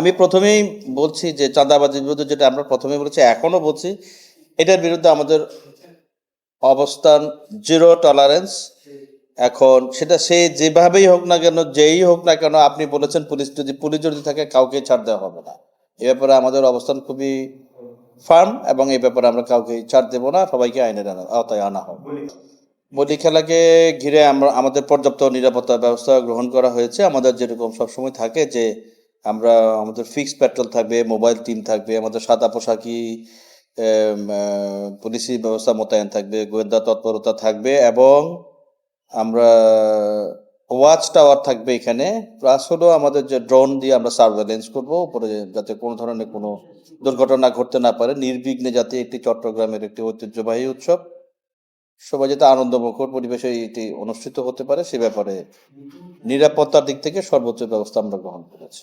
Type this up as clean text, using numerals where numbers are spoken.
আমি প্রথমেই বলছি যে চাঁদাবাজির বিরুদ্ধে যেটা আমরা প্রথমেই বলেছি, এখনো বলছি, এটার বিরুদ্ধে আমাদের অবস্থান জিরো টলারেন্স। এখন সেটা সে যেভাবেই হোক না কেন, যেই হোক না কেন, আপনি বলেছেন পুলিশ যদি থাকে কাউকে ছাড় দেওয়া হবে না। এ ব্যাপারে আমাদের অবস্থান খুবই ফার্ম, এবং এই ব্যাপারে আমরা কাউকে ছাড় দেবো না, সবাইকে আইনের আওতায় আনা হবে। বলি খেলাকে ঘিরে আমাদের পর্যাপ্ত নিরাপত্তা ব্যবস্থা গ্রহণ করা হয়েছে। আমাদের যেরকম সবসময় থাকে যে আমাদের ফিক্সড পেট্রোল থাকবে, মোবাইল টিম থাকবে, আমাদের সাদা পোশাকি পুলিশি ব্যবস্থা মোতায়েন থাকবে, গোয়েন্দা তৎপরতা থাকবে, এবং আমরা ওয়াচ টাওয়ার থাকবে এখানে। প্লাস হলো আমাদের যে ড্রোন দিয়ে আমরা সার্ভেলেন্স করবো উপরে, যাতে কোনো ধরনের কোনো দুর্ঘটনা ঘটতে না পারে, নির্বিঘ্নে যাতে একটি চট্টগ্রামের একটি ঐতিহ্যবাহী উৎসব সবাই যাতে আনন্দমুখর পরিবেশে এটি অনুষ্ঠিত হতে পারে, সে ব্যাপারে নিরাপত্তার দিক থেকে সর্বোচ্চ ব্যবস্থা আমরা গ্রহণ করেছি।